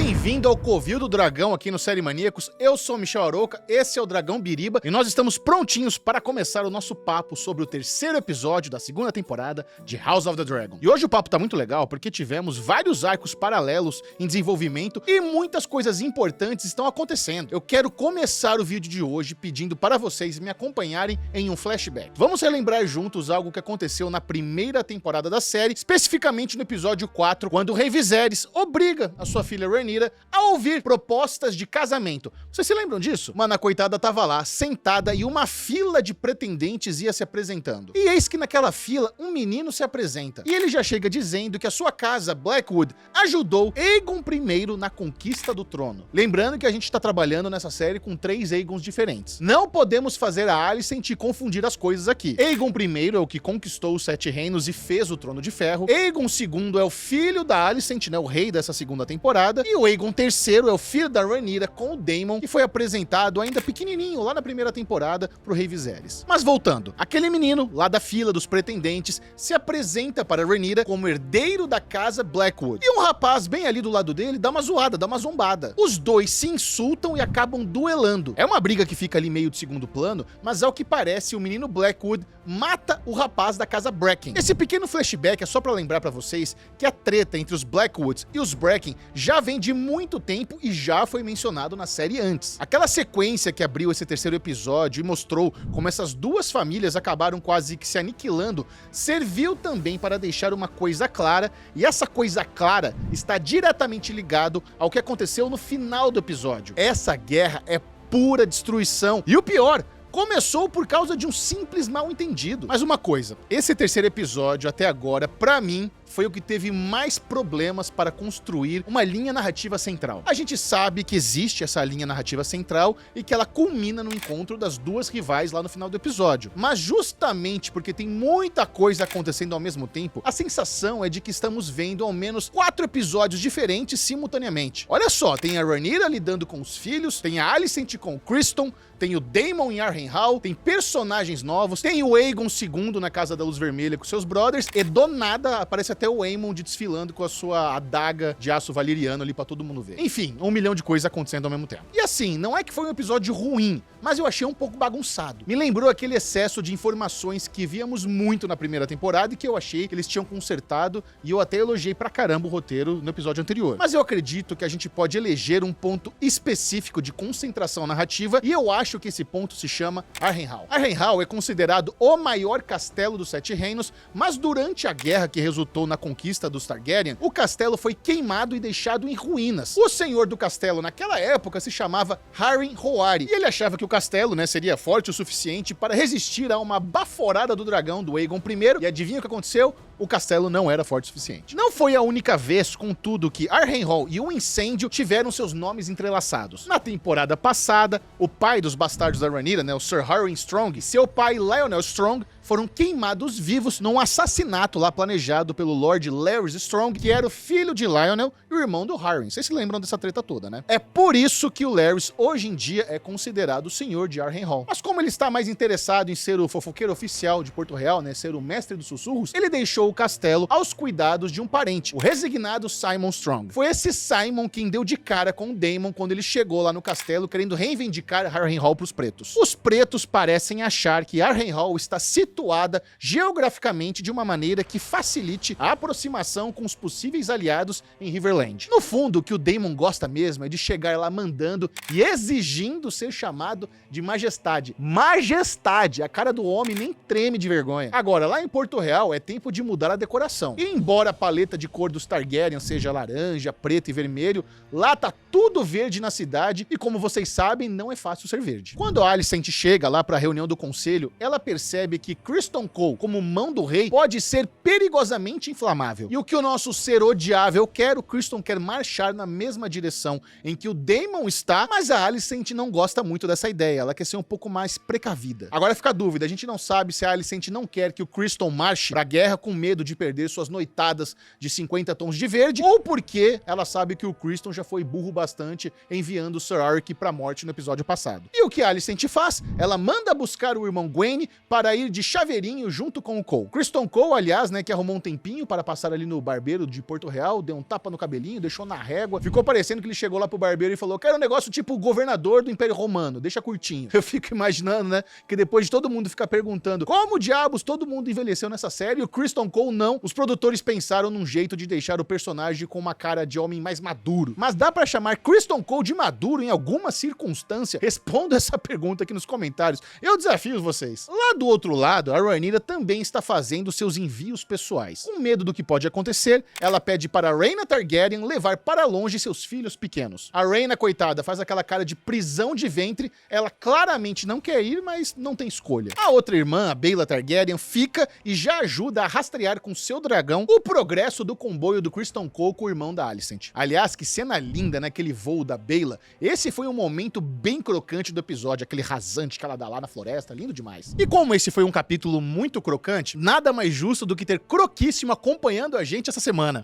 bem-vindo ao Covil do Dragão aqui no Série Maníacos. Eu sou o Michel Arouca, esse é o Dragão Biriba e nós estamos prontinhos para começar o nosso papo sobre o terceiro episódio da segunda temporada de House of the Dragon. E hoje o papo tá muito legal porque tivemos vários arcos paralelos em desenvolvimento e muitas coisas importantes estão acontecendo. Eu quero começar o vídeo de hoje pedindo para vocês me acompanharem em um flashback. Vamos relembrar juntos algo que aconteceu na primeira temporada da série, especificamente no episódio 4, quando o Rei Viserys obriga a sua filha Rhaenyra a ouvir propostas de casamento. Vocês se lembram disso? Mano, a coitada tava lá, sentada, e uma fila de pretendentes ia se apresentando. E eis que naquela fila, um menino se apresenta. E ele já chega dizendo que a sua casa, Blackwood, ajudou Aegon I na conquista do trono. Lembrando que a gente tá trabalhando nessa série com 3 Aegons diferentes. Não podemos fazer a Alicent confundir as coisas aqui. Aegon I é o que conquistou os 7 reinos e fez o Trono de Ferro. Aegon II é o filho da Alicent, né, o rei dessa segunda temporada. E o Aegon III é o filho da Rhaenyra com o Daemon, que foi apresentado ainda pequenininho lá na primeira temporada pro Rei Viserys. Mas voltando, aquele menino lá da fila dos pretendentes se apresenta para Rhaenyra como herdeiro da casa Blackwood. E um rapaz bem ali do lado dele dá uma zoada, dá uma zombada. Os dois se insultam e acabam duelando. É uma briga que fica ali meio de segundo plano, mas ao que parece o menino Blackwood mata o rapaz da casa Bracken. Esse pequeno flashback é só pra lembrar pra vocês que a treta entre os Blackwoods e os Bracken já vem de muito tempo e já foi mencionado na série antes. Aquela sequência que abriu esse terceiro episódio e mostrou como essas duas famílias acabaram quase que se aniquilando, serviu também para deixar uma coisa clara, e essa coisa clara está diretamente ligado ao que aconteceu no final do episódio. Essa guerra é pura destruição, e o pior, começou por causa de um simples mal-entendido. Mas uma coisa, esse terceiro episódio até agora, pra mim, foi o que teve mais problemas para construir uma linha narrativa central. A gente sabe que existe essa linha narrativa central e que ela culmina no encontro das duas rivais lá no final do episódio. Mas justamente porque tem muita coisa acontecendo ao mesmo tempo, a sensação é de que estamos vendo ao menos 4 episódios diferentes simultaneamente. Olha só, tem a Rhaenyra lidando com os filhos, tem a Alicent com o Criston, tem o Daemon em Harrenhal, tem personagens novos, tem o Aegon II na Casa da Luz Vermelha com seus brothers, e do nada aparece até o Aemond desfilando com a sua adaga de aço valeriano ali pra todo mundo ver. Enfim, 1 milhão de coisas acontecendo ao mesmo tempo. E assim, não é que foi um episódio ruim, mas eu achei um pouco bagunçado. Me lembrou aquele excesso de informações que víamos muito na primeira temporada e que eu achei que eles tinham consertado, e eu até elogiei pra caramba o roteiro no episódio anterior. Mas eu acredito que a gente pode eleger um ponto específico de concentração narrativa, e eu acho que esse ponto se chama Harrenhal. Harrenhal é considerado o maior castelo dos 7 reinos, mas durante a guerra que resultou na conquista dos Targaryen, o castelo foi queimado e deixado em ruínas. O senhor do castelo naquela época se chamava Harren Hoari, e ele achava que o castelo, né, seria forte o suficiente para resistir a uma baforada do dragão do Aegon I, e adivinha o que aconteceu? O castelo não era forte o suficiente. Não foi a única vez, contudo, que Harrenhal e o incêndio tiveram seus nomes entrelaçados. Na temporada passada, o pai dos bastardos da Rhaenyra, né, o Sir Harren Strong, e seu pai Lionel Strong foram queimados vivos num assassinato lá planejado pelo Lord Larys Strong, que era o filho de Lionel e o irmão do Harren. Vocês se lembram dessa treta toda, né? É por isso que o Larys hoje em dia é considerado o senhor de Harrenhal. Mas como ele está mais interessado em ser o fofoqueiro oficial de Porto Real, né, ser o mestre dos sussurros, ele deixou o castelo aos cuidados de um parente, o resignado Simon Strong. Foi esse Simon quem deu de cara com o Daemon quando ele chegou lá no castelo querendo reivindicar Harrenhal para os pretos. Os pretos parecem achar que Harrenhal está situada geograficamente de uma maneira que facilite a aproximação com os possíveis aliados em Riverland. No fundo, o que o Daemon gosta mesmo é de chegar lá mandando e exigindo ser chamado de majestade. Majestade! A cara do homem nem treme de vergonha. Agora, lá em Porto Real é tempo de mudar a decoração. E embora a paleta de cor dos Targaryen seja laranja, preto e vermelho, lá tá tudo verde na cidade e, como vocês sabem, não é fácil ser verde. Quando a Alicent chega lá para a reunião do conselho, ela percebe que Criston Cole, como mão do rei, pode ser perigosamente inflamável. E o que o nosso ser odiável quer, o Criston quer marchar na mesma direção em que o Daemon está, mas a Alicent não gosta muito dessa ideia, ela quer ser um pouco mais precavida. Agora fica a dúvida, a gente não sabe se a Alicent não quer que o Criston marche pra guerra com medo de perder suas noitadas de 50 tons de verde, ou porque ela sabe que o Criston já foi burro bastante enviando o Sir Arik pra morte no episódio passado. E o que a Alicent faz? Ela manda buscar o irmão Gwen para ir de chaveirinho junto com o Cole. Criston Cole, aliás, né, que arrumou um tempinho para passar ali no barbeiro de Porto Real, deu um tapa no cabelinho, deixou na régua, ficou parecendo que ele chegou lá pro barbeiro e falou: quero um negócio tipo o governador do Império Romano, deixa curtinho. Eu fico imaginando, né, que depois de todo mundo ficar perguntando como diabos todo mundo envelheceu nessa série e o Criston Cole não, os produtores pensaram num jeito de deixar o personagem com uma cara de homem mais maduro. Mas dá pra chamar Criston Cole de maduro em alguma circunstância? Responda essa pergunta aqui nos comentários. Eu desafio vocês. Lá do outro lado, a Rhaenyra também está fazendo seus envios pessoais. Com medo do que pode acontecer, ela pede para Rhaena Targaryen levar para longe seus filhos pequenos. A Rhaena, coitada, faz aquela cara de prisão de ventre, ela claramente não quer ir, mas não tem escolha. A outra irmã, a Baela Targaryen, fica e já ajuda a rastrear com seu dragão o progresso do comboio do Criston Cole com o irmão da Alicent. Aliás, que cena linda naquele voo da Baela. Esse foi um momento bem crocante do episódio, aquele rasante que ela dá lá na floresta, lindo demais. E como esse foi um capítulo muito crocante, nada mais justo do que ter Croquíssimo acompanhando a gente essa semana.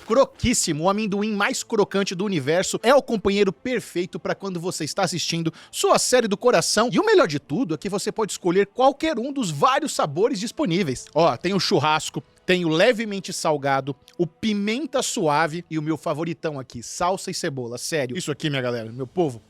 Croquíssimo, o amendoim mais crocante do universo, é o companheiro perfeito para quando você está assistindo sua série do coração. E o melhor de tudo é que você pode escolher qualquer um dos vários sabores disponíveis. Ó, tem o churrasco, tem o levemente salgado, o pimenta suave e o meu favoritão aqui, salsa e cebola. Sério, isso aqui, minha galera, meu povo,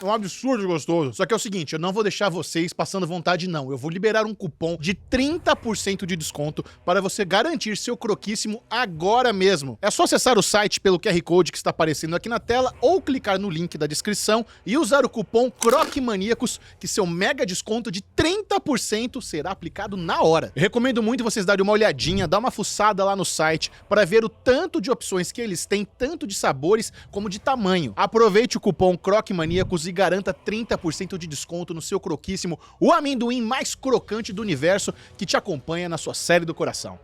é um absurdo gostoso. Só que é o seguinte, eu não vou deixar vocês passando vontade, não. Eu vou liberar um cupom de 30% de desconto para você garantir seu croquíssimo agora mesmo. É só acessar o site pelo QR Code que está aparecendo aqui na tela ou clicar no link da descrição e usar o cupom CROQUEMANIACOS, que seu mega desconto de 30% será aplicado na hora. Eu recomendo muito vocês darem uma olhadinha, dar uma fuçada lá no site para ver o tanto de opções que eles têm, tanto de sabores como de tamanho. Aproveite o cupom CROQUEMANIACOS e garanta 30% de desconto no seu croquíssimo, o amendoim mais crocante do universo que te acompanha na sua série do coração.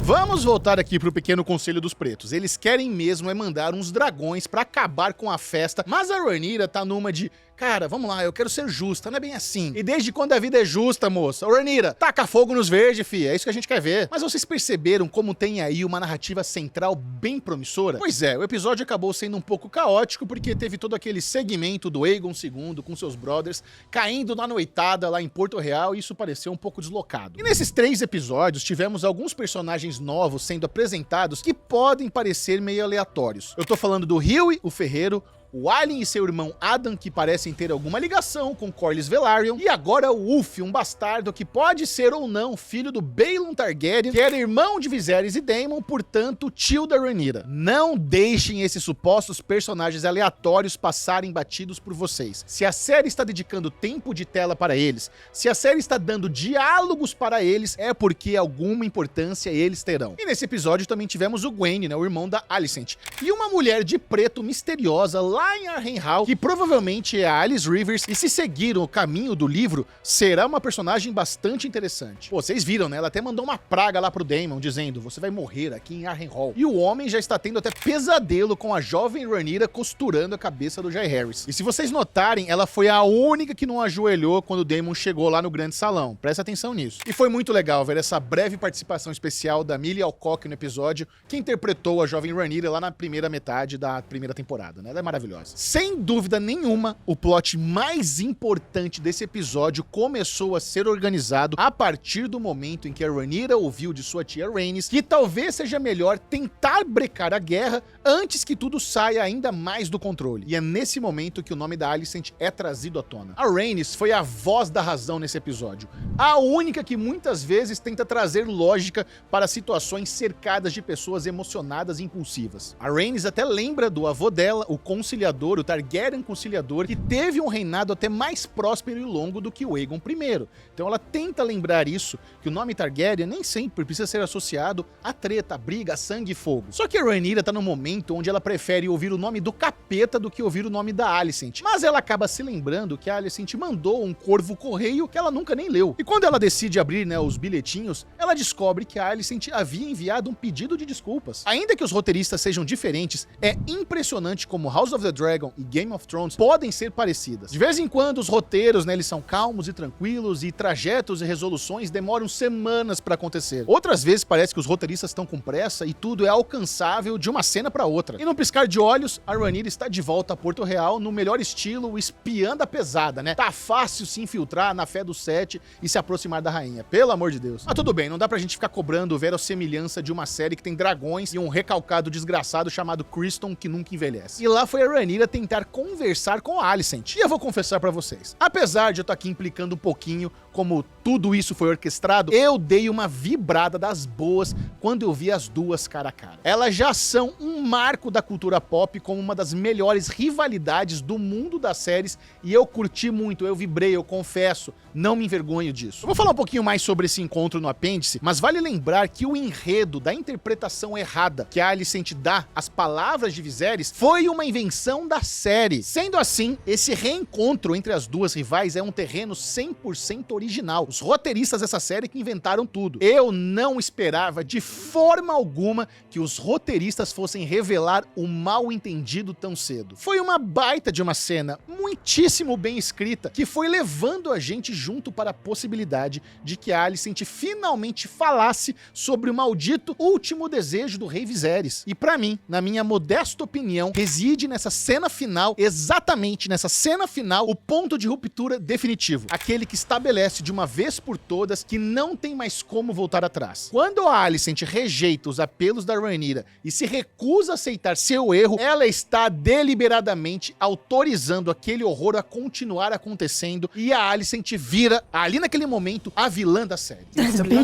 Vamos voltar aqui pro pequeno conselho dos pretos. Eles querem mesmo é mandar uns dragões pra acabar com a festa, mas a Rhaenyra tá numa de: cara, vamos lá, eu quero ser justa, não é bem assim. E desde quando a vida é justa, moça? Ô, Rhaenyra, taca fogo nos verdes, fia, é isso que a gente quer ver. Mas vocês perceberam como tem aí uma narrativa central bem promissora? Pois é, o episódio acabou sendo um pouco caótico, porque teve todo aquele segmento do Aegon II com seus brothers caindo na noitada lá em Porto Real, e isso pareceu um pouco deslocado. E nesses 3 episódios, tivemos alguns personagens novos sendo apresentados que podem parecer meio aleatórios. Eu tô falando do Hughie, o ferreiro, o Alyn e seu irmão Adam, que parecem ter alguma ligação com Corlys Velaryon, e agora o Ulf, um bastardo que pode ser ou não filho do Baelon Targaryen, que era irmão de Viserys e Daemon, portanto tio da Rhaenyra. Não deixem esses supostos personagens aleatórios passarem batidos por vocês. Se a série está dedicando tempo de tela para eles, se a série está dando diálogos para eles, é porque alguma importância eles terão. E nesse episódio também tivemos o Gwen, né, o irmão da Alicent, e uma mulher de preto misteriosa lá em Harrenhal, que provavelmente é a Alice Rivers, e se seguiram o caminho do livro, será uma personagem bastante interessante. Pô, vocês viram, né? Ela até mandou uma praga lá pro Daemon, dizendo: você vai morrer aqui em Harrenhal. E o homem já está tendo até pesadelo com a jovem Rhaenyra costurando a cabeça do Jaehaerys. E se vocês notarem, ela foi a única que não ajoelhou quando o Daemon chegou lá no grande salão. Presta atenção nisso. E foi muito legal ver essa breve participação especial da Millie Alcock no episódio, que interpretou a jovem Rhaenyra lá na primeira metade da primeira temporada, né? Ela é maravilhosa. Sem dúvida nenhuma, o plot mais importante desse episódio começou a ser organizado a partir do momento em que a Rhaenyra ouviu de sua tia Rhaenys que talvez seja melhor tentar brecar a guerra antes que tudo saia ainda mais do controle. E é nesse momento que o nome da Alicent é trazido à tona. A Rhaenys foi a voz da razão nesse episódio, a única que muitas vezes tenta trazer lógica para situações cercadas de pessoas emocionadas e impulsivas. A Rhaenys até lembra do avô dela, o Conciliador, o Targaryen Conciliador, que teve um reinado até mais próspero e longo do que o Aegon I. Então ela tenta lembrar isso, que o nome Targaryen nem sempre precisa ser associado a treta, a briga, a sangue e fogo. Só que a Rhaenyra tá no momento onde ela prefere ouvir o nome do capeta do que ouvir o nome da Alicent. Mas ela acaba se lembrando que a Alicent mandou um corvo correio que ela nunca nem leu. E quando ela decide abrir, né, os bilhetinhos, ela descobre que a Alicent havia enviado um pedido de desculpas. Ainda que os roteiristas sejam diferentes, é impressionante como House of the the Dragon e Game of Thrones podem ser parecidas. De vez em quando, os roteiros, né, eles são calmos e tranquilos e trajetos e resoluções demoram semanas pra acontecer. Outras vezes parece que os roteiristas estão com pressa e tudo é alcançável de uma cena pra outra. E num piscar de olhos, a Rhaenyra está de volta a Porto Real no melhor estilo espiã da pesada, né? Tá fácil se infiltrar na fé do Sete e se aproximar da rainha, pelo amor de Deus. Mas tudo bem, não dá pra gente ficar cobrando verossimilhança de uma série que tem dragões e um recalcado desgraçado chamado Criston que nunca envelhece. E lá foi a Rhaenyra tentar conversar com a Alicent. E eu vou confessar pra vocês, apesar de eu estar aqui implicando um pouquinho como tudo isso foi orquestrado, eu dei uma vibrada das boas quando eu vi as duas cara a cara. Elas já são um marco da cultura pop como uma das melhores rivalidades do mundo das séries e eu curti muito, eu vibrei, eu confesso, não me envergonho disso. Eu vou falar um pouquinho mais sobre esse encontro no apêndice, mas vale lembrar que o enredo da interpretação errada que a Alicent dá às palavras de Viserys foi uma invenção da série. Sendo assim, esse reencontro entre as duas rivais é um terreno 100% original. Os roteiristas dessa série que inventaram tudo. Eu não esperava de forma alguma que os roteiristas fossem revelar o mal entendido tão cedo. Foi uma baita de uma cena, muitíssimo bem escrita, que foi levando a gente junto para a possibilidade de que a Alicent finalmente falasse sobre o maldito último desejo do rei Viserys. E pra mim, na minha modesta opinião, reside nessa cena final, exatamente nessa cena final, o ponto de ruptura definitivo. Aquele que estabelece de uma vez por todas que não tem mais como voltar atrás. Quando a Alicent rejeita os apelos da Rhaenyra e se recusa a aceitar seu erro, ela está deliberadamente autorizando aquele horror a continuar acontecendo e a Alicent vira, ali naquele momento, a vilã da série. There's been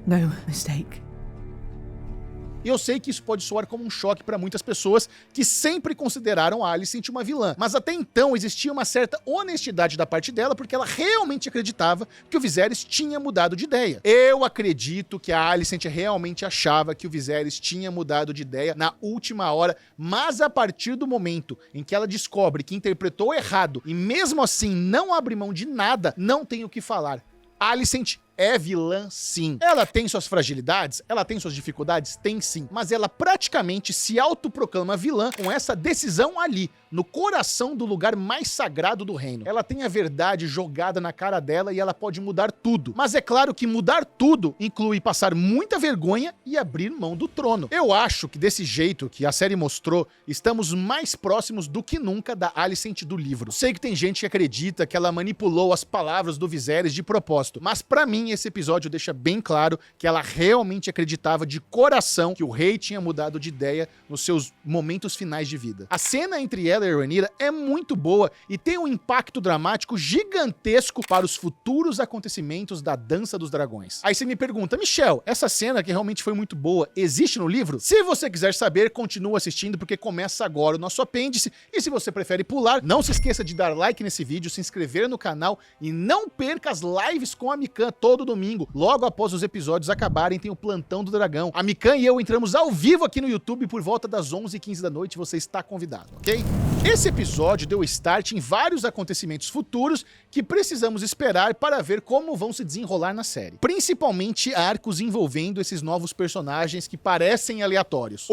no mistake. E eu sei que isso pode soar como um choque para muitas pessoas que sempre consideraram a Alicent uma vilã, mas até então existia uma certa honestidade da parte dela porque ela realmente acreditava que o Viserys tinha mudado de ideia. Eu acredito que a Alicent realmente achava que o Viserys tinha mudado de ideia na última hora, mas a partir do momento em que ela descobre que interpretou errado e mesmo assim não abre mão de nada, não tem o que falar. Alicent é vilã, sim. Ela tem suas fragilidades, ela tem suas dificuldades, tem sim, mas ela praticamente se autoproclama vilã com essa decisão ali, no coração do lugar mais sagrado do reino. Ela tem a verdade jogada na cara dela e ela pode mudar tudo. Mas é claro que mudar tudo inclui passar muita vergonha e abrir mão do trono. Eu acho que desse jeito que a série mostrou, estamos mais próximos do que nunca da Alicent do livro. Sei que tem gente que acredita que ela manipulou as palavras do Viserys de propósito, mas pra mim esse episódio deixa bem claro que ela realmente acreditava de coração que o rei tinha mudado de ideia nos seus momentos finais de vida. A cena entre ela e a Rhaenyra é muito boa e tem um impacto dramático gigantesco para os futuros acontecimentos da Dança dos Dragões. Aí você me pergunta, Michel, essa cena que realmente foi muito boa, existe no livro? Se você quiser saber, continua assistindo porque começa agora o nosso apêndice e se você prefere pular, não se esqueça de dar like nesse vídeo, se inscrever no canal e não perca as lives com a Mikan todo domingo, logo após os episódios acabarem, tem o Plantão do Dragão. A Mikan e eu entramos ao vivo aqui no YouTube por volta das 11h15 da noite, você está convidado, ok? Esse episódio deu start em vários acontecimentos futuros que precisamos esperar para ver como vão se desenrolar na série. Principalmente arcos envolvendo esses novos personagens que parecem aleatórios.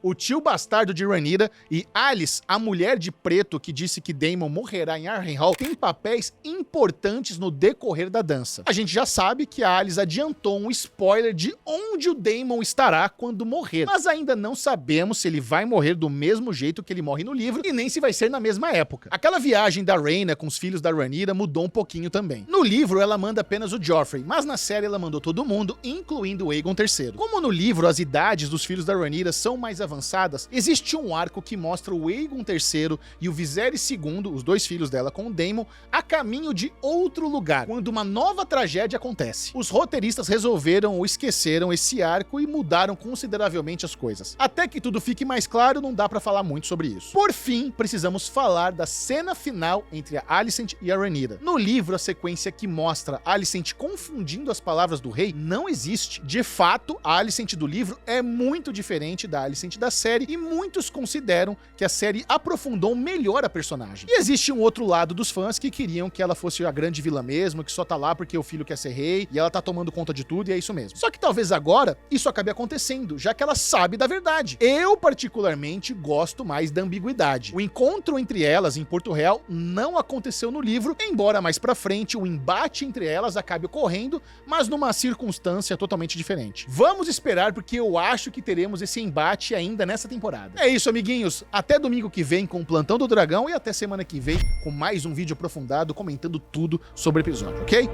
O tio bastardo de Rhaenyra e Alice, a mulher de preto que disse que Daemon morrerá em Harrenhal, têm papéis importantes no decorrer da dança. A gente já sabe que a Alice adiantou um spoiler de onde o Daemon estará quando morrer, mas ainda não sabemos se ele vai morrer do mesmo jeito que ele morre no livro e nem se vai ser na mesma época. Aquela viagem da Rhaena com os filhos da Rhaenyra mudou um pouquinho também. No livro ela manda apenas o Joffrey, mas na série ela mandou todo mundo, incluindo o Aegon III. Como no livro as idades dos filhos da Rhaenyra são mais avançadas, existe um arco que mostra o Aegon III e o Viserys II, os dois filhos dela com o Daemon, a caminho de outro lugar, quando uma nova tragédia acontece. Os roteiristas resolveram ou esqueceram esse arco e mudaram consideravelmente as coisas. Até que tudo fique mais claro, não dá pra falar muito sobre isso. Por fim, precisamos falar da cena final entre a Alicent e a Rhaenyra. No livro, a sequência que mostra a Alicent confundindo as palavras do rei não existe. De fato, a Alicent do livro é muito diferente da Alicent da da série e muitos consideram que a série aprofundou melhor a personagem. E existe um outro lado dos fãs que queriam que ela fosse a grande vilã mesmo, que só tá lá porque o filho quer ser rei e ela tá tomando conta de tudo e é isso mesmo. Só que talvez agora isso acabe acontecendo, já que ela sabe da verdade. Eu particularmente gosto mais da ambiguidade. O encontro entre elas em Porto Real não aconteceu no livro, embora mais pra frente o embate entre elas acabe ocorrendo, mas numa circunstância totalmente diferente. Vamos esperar porque eu acho que teremos esse embate ainda nessa temporada. É isso, amiguinhos. Até domingo que vem com o Plantão do Dragão e até semana que vem com mais um vídeo aprofundado comentando tudo sobre o episódio, ok?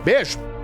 Beijo!